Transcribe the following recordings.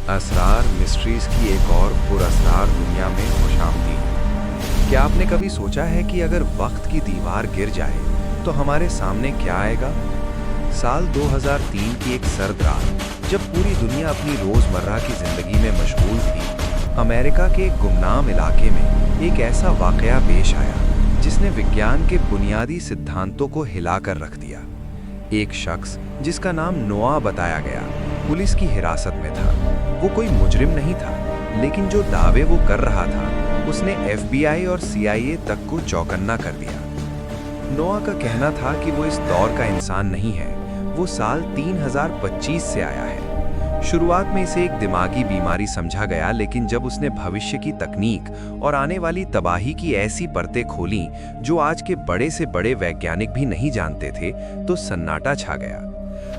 Asrar mysteries की एक और पुरअसरार दुनिया में खुशामदीद। क्या आपने कभी सोचा है कि अगर वक्त की दीवार गिर जाए तो हमारे सामने क्या आएगा? साल 2003 की एक सर्द रात, जब पूरी दुनिया अपनी रोजमर्रा की जिंदगी में मशगूल थी, अमेरिका के एक गुमनाम इलाके में एक ऐसा वाकया पेश आया जिसने विज्ञान के बुनियादी सिद्धांतों को हिलाकर रख दिया। एक शख्स जिसका नाम नोआ बताया गया, पुलिस की हिरासत में था। वो कोई मुजरिम नहीं था, लेकिन जो दावे वो कर रहा था उसने FBI और CIA तक को चौकन्ना कर दिया। नोआ का कहना था कि वो इस दौर का इंसान नहीं है, वो साल 3025 से आया है। शुरुआत में इसे एक दिमागी बीमारी समझा गया, लेकिन जब उसने भविष्य की तकनीक और आने वाली तबाही की ऐसी परतें खोलीं जो आज के बड़े से बड़े वैज्ञानिक भी नहीं जानते थे, तो सन्नाटा छा गया।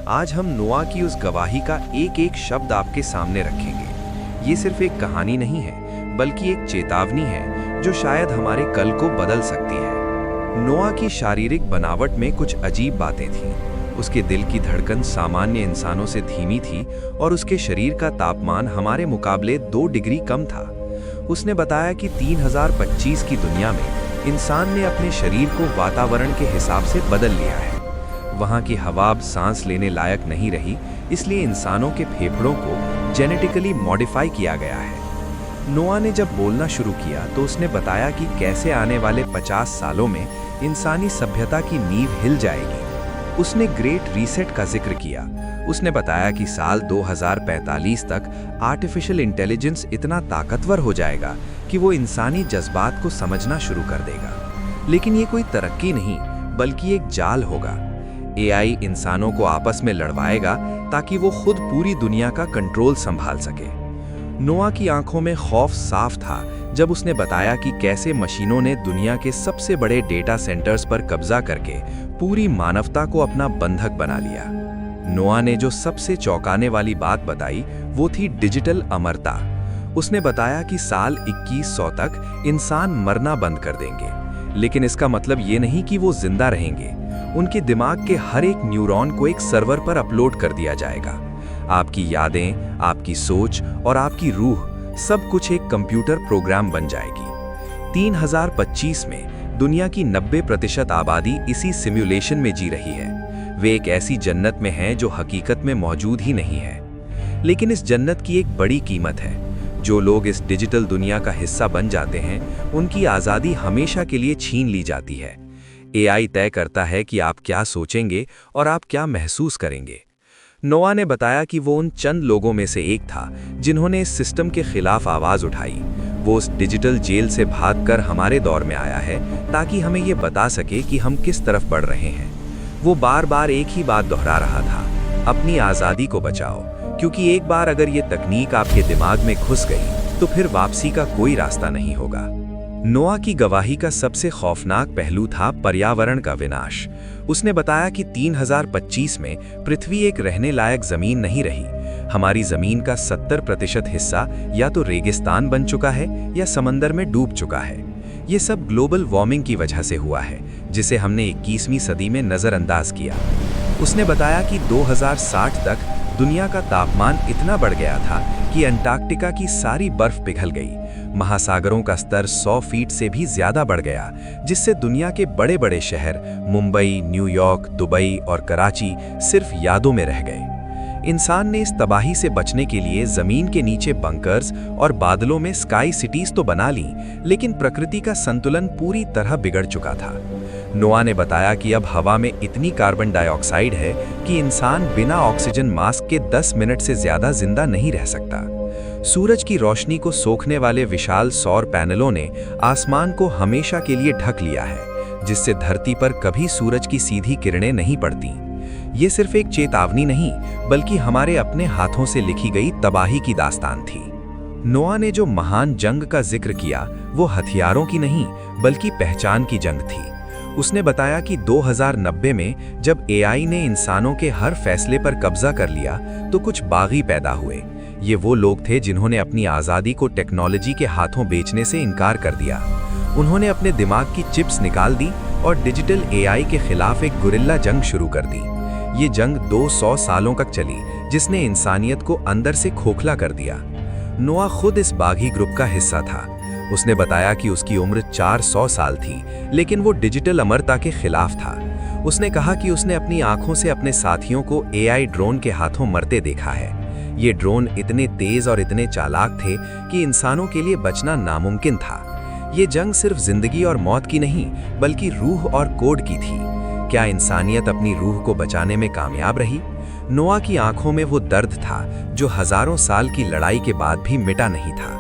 आज हम नोआ की उस गवाही का एक एक शब्द आपके सामने रखेंगे। ये सिर्फ एक कहानी नहीं है, बल्कि एक चेतावनी है जो शायद हमारे कल को बदल सकती है। नोआ की शारीरिक बनावट में कुछ अजीब बातें थीं। उसके दिल की धड़कन सामान्य इंसानों से धीमी थी और उसके शरीर का तापमान हमारे मुकाबले 2 डिग्री कम था। उसने बताया कि 3025 की दुनिया में इंसान ने अपने शरीर को वातावरण के हिसाब से बदल लिया है। वहाँ की हवा अब सांस लेने लायक नहीं रही, इसलिए इंसानों के फेफड़ों को जेनेटिकली मॉडिफाई किया गया है। नोआ ने जब बोलना शुरू किया तो उसने बताया कि कैसे आने वाले 50 सालों में इंसानी सभ्यता की नींव हिल जाएगी। उसने ग्रेट रीसेट का जिक्र किया। उसने बताया कि साल 2045 तक आर्टिफिशियल इंटेलिजेंस इतना ताकतवर हो जाएगा कि वो इंसानी जज्बात को समझना शुरू कर देगा। लेकिन ये कोई तरक्की नहीं, बल्कि एक जाल होगा। AI इंसानों को आपस में लड़वाएगा ताकि वो खुद पूरी दुनिया का कंट्रोल संभाल सके। नोआ की आंखों में खौफ साफ था जब उसने बताया कि कैसे मशीनों ने दुनिया के सबसे बड़े डेटा सेंटर्स पर कब्जा करके पूरी मानवता को अपना बंधक बना लिया। नोआ ने जो सबसे चौंकाने वाली बात बताई वो थी डिजिटल अमरता। उसने बताया कि साल 2100 तक इंसान मरना बंद कर देंगे, लेकिन इसका मतलब ये नहीं कि वो जिंदा रहेंगे। उनके दिमाग के हर एक न्यूरॉन को एक सर्वर पर अपलोड कर दिया जाएगा। आपकी यादें, आपकी सोच और आपकी रूह, सब कुछ एक कंप्यूटर प्रोग्राम बन जाएगी। 3025 में दुनिया की 90% आबादी इसी सिमुलेशन में जी रही है। वे एक ऐसी जन्नत में हैं जो हकीकत में मौजूद ही नहीं है। लेकिन इस जन्नत की एक बड़ी कीमत है। जो लोग इस डिजिटल दुनिया का हिस्सा बन जाते हैं, उनकी आज़ादी हमेशा के लिए छीन ली जाती है। AI तय करता है कि आप क्या सोचेंगे और आप क्या महसूस करेंगे। नोआ ने बताया कि वो उन चंद लोगों में से एक था जिन्होंने इस सिस्टम के खिलाफ आवाज़ उठाई। वो उस डिजिटल जेल से भागकर हमारे दौर में आया है ताकि हमें ये बता सके कि हम किस तरफ बढ़ रहे हैं। वो बार बार एक ही बात दोहरा रहा था, अपनी आज़ादी को बचाओ, क्योंकि एक बार अगर ये तकनीक आपके दिमाग में घुस गई तो फिर वापसी का कोई रास्ता नहीं होगा। नोआ की गवाही का सबसे खौफनाक पहलू था पर्यावरण का विनाश। उसने बताया कि 3025 में पृथ्वी एक रहने लायक जमीन नहीं रही। हमारी जमीन का 70% हिस्सा या तो रेगिस्तान बन चुका है या समंदर में डूब चुका है। ये सब ग्लोबल वार्मिंग की वजह से हुआ है, जिसे हमने 21वीं सदी में नज़रअंदाज किया। उसने बताया कि 2060 तक दुनिया का तापमान इतना बढ़ गया था कि अंटार्कटिका की सारी बर्फ पिघल गई। महासागरों का स्तर 100 फीट से भी ज्यादा बढ़ गया, जिससे दुनिया के बड़े बड़े शहर मुंबई, न्यूयॉर्क, दुबई और कराची सिर्फ यादों में रह गए। इंसान ने इस तबाही से बचने के लिए जमीन के नीचे बंकर्स और बादलों में स्काई सिटीज तो बना ली, लेकिन प्रकृति का संतुलन पूरी तरह बिगड़ चुका था। नोआ ने बताया कि अब हवा में इतनी कार्बन डाइऑक्साइड है कि इंसान बिना ऑक्सीजन मास्क के 10 मिनट से ज्यादा जिंदा नहीं रह सकता। सूरज की रोशनी को सोखने वाले विशाल सौर पैनलों ने आसमान को हमेशा के लिए ढक लिया है, जिससे धरती पर कभी सूरज की सीधी किरणें नहीं पड़ती। ये सिर्फ एक चेतावनी नहीं, बल्कि हमारे अपने हाथों से लिखी गई तबाही की दास्तान थी। नोआ ने जो महान जंग का जिक्र किया, वो हथियारों की नहीं, बल्कि पहचान की जंग थी। उसने बताया कि 2090 में जब AI ने इंसानों के हर फैसले पर कब्जा कर लिया, तो कुछ बागी पैदा हुए। ये वो लोग थे जिन्होंने अपनी आज़ादी को टेक्नोलॉजी के हाथों बेचने से इनकार कर दिया। उन्होंने अपने दिमाग की चिप्स निकाल दी और डिजिटल AI के खिलाफ एक गुरिल्ला जंग शुरू कर दी। ये जंग 200 सालों तक चली, जिसने इंसानियत को अंदर से खोखला कर दिया। नोआ खुद इस बागी ग्रुप का हिस्सा था। उसने बताया कि उसकी उम्र 400 साल थी, लेकिन वो डिजिटल अमरता के खिलाफ था। उसने कहा कि उसने अपनी आंखों से अपने साथियों को एआई ड्रोन के हाथों मरते देखा है। ये ड्रोन इतने तेज और इतने चालाक थे कि इंसानों के लिए बचना नामुमकिन था। ये जंग सिर्फ जिंदगी और मौत की नहीं, बल्कि रूह और कोड की थी। क्या इंसानियत अपनी रूह को बचाने में कामयाब रही? नोआ की आंखों में वो दर्द था जो हजारों साल की लड़ाई के बाद भी मिटा नहीं था।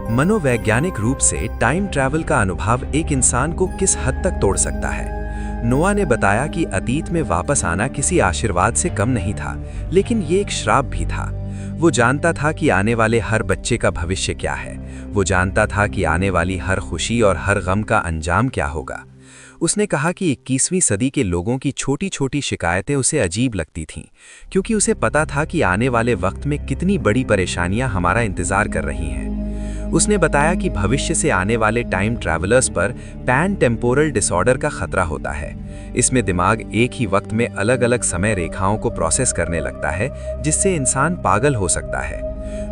मनोवैज्ञानिक रूप से टाइम ट्रैवल का अनुभव एक इंसान को किस हद तक तोड़ सकता है? नोआ ने बताया कि अतीत में वापस आना किसी आशीर्वाद से कम नहीं था, लेकिन ये एक श्राप भी था। वो जानता था कि आने वाले हर बच्चे का भविष्य क्या है। वो जानता था कि आने वाली हर खुशी और हर गम का अंजाम क्या होगा। उसने कहा कि 21वीं सदी के लोगों की छोटी छोटी शिकायतें उसे अजीब लगती थीं, क्योंकि उसे पता था कि आने वाले वक्त में कितनी बड़ी परेशानियां हमारा इंतजार कर रही हैं। उसने बताया कि भविष्य से आने वाले टाइम ट्रैवलर्स पर पैन टेम्पोरल डिसऑर्डर का खतरा होता है। इसमें दिमाग एक ही वक्त में अलग अलग समय रेखाओं को प्रोसेस करने लगता है, जिससे इंसान पागल हो सकता है।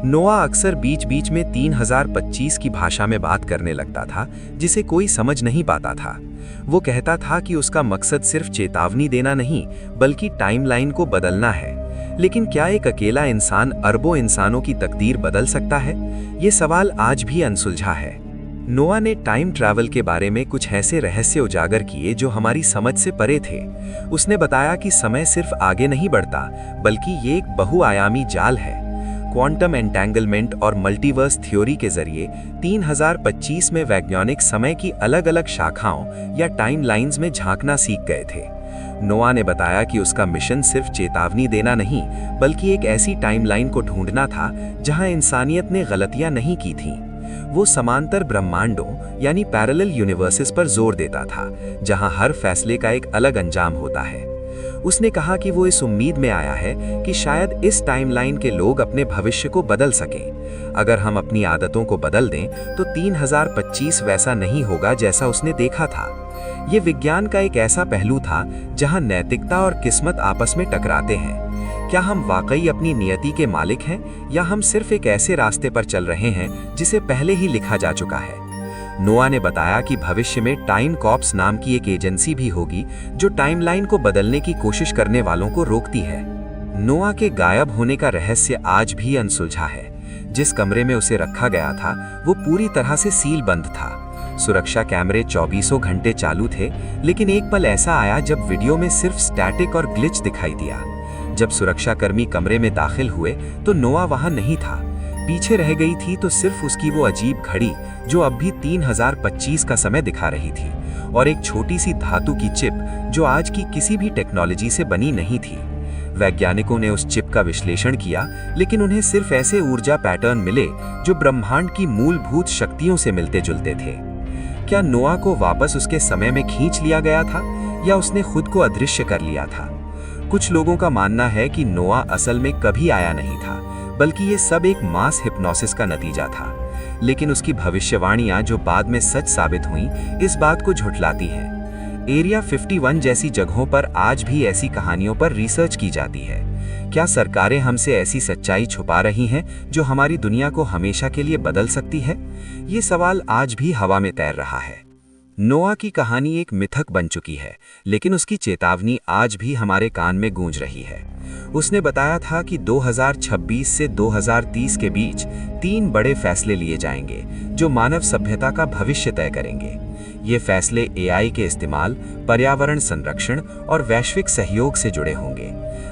नोआ अक्सर बीच बीच में 3025 की भाषा में बात करने लगता था, जिसे कोई समझ नहीं पाता था। वो कहता था कि उसका मकसद सिर्फ चेतावनी देना नहीं, बल्कि टाइमलाइन को बदलना है। लेकिन क्या एक अकेला इंसान अरबों इंसानों की तकदीर बदल सकता है? ये सवाल आज भी अनसुलझा है। नोआ ने टाइम ट्रैवल के बारे में कुछ ऐसे रहस्य उजागर किए जो हमारी समझ से परे थे। उसने बताया कि समय सिर्फ आगे नहीं बढ़ता, बल्कि ये एक बहुआयामी जाल है। क्वांटम एंटेंगलमेंट और मल्टीवर्स थ्योरी के जरिए 3025 में वैज्ञानिक समय की अलग अलग शाखाओं या टाइमलाइंस में झांकना सीख गए थे। नोआ ने बताया कि उसका मिशन सिर्फ चेतावनी देना नहीं, बल्कि एक ऐसी टाइमलाइन को ढूंढना था जहां इंसानियत ने गलतियां नहीं की थीं। वो समांतर ब्रह्मांडों यानी पैरेलल यूनिवर्सेस पर जोर देता था, जहां हर फैसले का एक अलग अंजाम होता है। उसने कहा कि वो इस उम्मीद में आया है कि शायद इस टाइमलाइन के लोग अपने भविष्य को बदल सकें। अगर हम अपनी आदतों को बदल दें तो 3025 वैसा नहीं होगा जैसा उसने देखा था। ये विज्ञान का एक ऐसा पहलू था जहां नैतिकता और किस्मत आपस में टकराते हैं। क्या हम वाकई अपनी नियति के मालिक हैं, या हम सिर्फ एक ऐसे रास्ते पर चल रहे हैं जिसे पहले ही लिखा जा चुका है? नोआ ने बताया कि भविष्य में टाइम कॉप्स नाम की एक एजेंसी भी होगी जो टाइमलाइन को बदलने की कोशिश करने वालों को रोकती है। नोआ के गायब होने का रहस्य आज भी अनसुलझा है। जिस कमरे में उसे रखा गया था वो पूरी तरह से सील बंद था। सुरक्षा कैमरे 24 घंटे चालू थे, लेकिन एक पल ऐसा आया जब वीडियो में सिर्फ स्टैटिक और ग्लिच दिखाई दिया। जब सुरक्षाकर्मी कमरे में दाखिल हुए तो नोआ वहां नहीं था। पीछे रह गई थी तो सिर्फ उसकी वो अजीब घड़ी जो अब भी 3025 का समय दिखा रही थी, और एक छोटी सी धातु की चिप जो आज की किसी भी टेक्नोलॉजी से बनी नहीं थी। वैज्ञानिकों ने उस चिप का विश्लेषण किया, लेकिन उन्हें सिर्फ ऐसे ऊर्जा पैटर्न मिले जो ब्रह्मांड की मूलभूत शक्तियों से मिलते जुलते थे। क्या नोआ को वापस उसके समय में खींच लिया गया था, या उसने खुद को अदृश्य कर लिया था? कुछ लोगों का मानना है कि नोआ असल में कभी आया नहीं था, बल्कि ये सब एक मास हिप्नोसिस का नतीजा था। लेकिन उसकी भविष्यवाणियां जो बाद में सच साबित हुईं, इस बात को झुठलाती हैं। एरिया 51 जैसी जगहों पर आज भी ऐसी कहानियों पर रिसर्च की जाती है। क्या सरकारें हमसे ऐसी सच्चाई छुपा रही हैं जो हमारी दुनिया को हमेशा के लिए बदल सकती है? ये सवाल आज भी हवा में तैर रहा है। नोआ की कहानी एक मिथक बन चुकी है, लेकिन उसकी चेतावनी आज भी हमारे कान में गूंज रही है। उसने बताया था कि 2026 से 2030 के बीच 3 बड़े फैसले लिए जाएंगे जो मानव सभ्यता का भविष्य तय करेंगे। ये फैसले एआई के इस्तेमाल, पर्यावरण संरक्षण और वैश्विक सहयोग से जुड़े होंगे।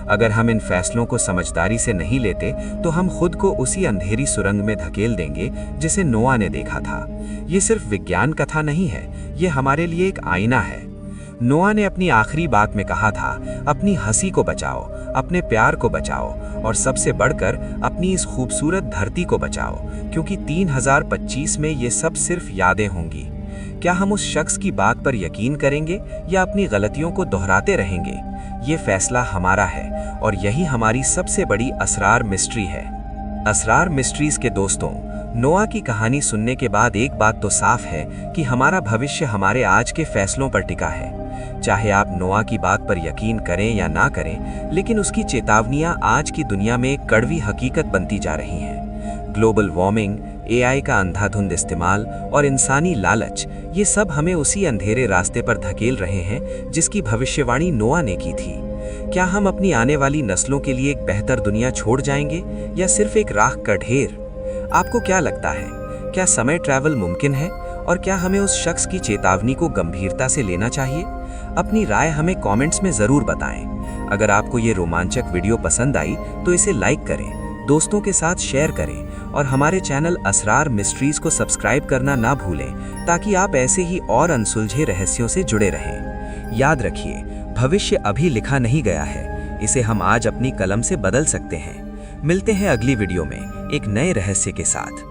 अगर हम इन फैसलों को समझदारी से नहीं लेते तो हम खुद को उसी अंधेरी सुरंग में धकेल देंगे जिसे नोआ ने देखा था। ये सिर्फ विज्ञान कथा नहीं है, ये हमारे लिए एक आईना है। नोआ ने अपनी आखिरी बात में कहा था, अपनी हंसी को बचाओ, अपने प्यार को बचाओ, और सबसे बढ़कर अपनी इस खूबसूरत धरती को बचाओ, क्योंकि 3025 में ये सब सिर्फ यादें होंगी। क्या हम उस शख्स की बात पर यकीन करेंगे या अपनी गलतियों को दोहराते रहेंगे? ये फैसला हमारा है, और यही हमारी सबसे बड़ी असरार मिस्ट्री है। असरार मिस्ट्रीज के दोस्तों, नोआ की कहानी सुनने के बाद एक बात तो साफ है कि हमारा भविष्य हमारे आज के फैसलों पर टिका है। चाहे आप नोआ की बात पर यकीन करें या ना करें, लेकिन उसकी चेतावनियां आज की दुनिया में एक कड़वी हकीकत बनती जा रही हैं। ग्लोबल वार्मिंग, एआई का अंधाधुंध इस्तेमाल और इंसानी लालच, ये सब हमें उसी अंधेरे रास्ते पर धकेल रहे हैं जिसकी भविष्यवाणी नोआ ने की थी। क्या हम अपनी आने वाली नस्लों के लिए एक बेहतर दुनिया छोड़ जाएंगे या सिर्फ एक राख का ढेर? आपको क्या लगता है, क्या समय ट्रैवल मुमकिन है और क्या हमें उस शख्स की चेतावनी को गंभीरता से लेना चाहिए? अपनी राय हमें कमेंट्स में ज़रूर बताएं। अगर आपको ये रोमांचक वीडियो पसंद आई तो इसे लाइक करें, दोस्तों के साथ शेयर करें और हमारे चैनल असरार मिस्ट्रीज को सब्सक्राइब करना ना भूलें, ताकि आप ऐसे ही और अनसुलझे रहस्यों से जुड़े रहें। याद रखिए, भविष्य अभी लिखा नहीं गया है, इसे हम आज अपनी कलम से बदल सकते हैं। मिलते हैं अगली वीडियो में एक नए रहस्य के साथ।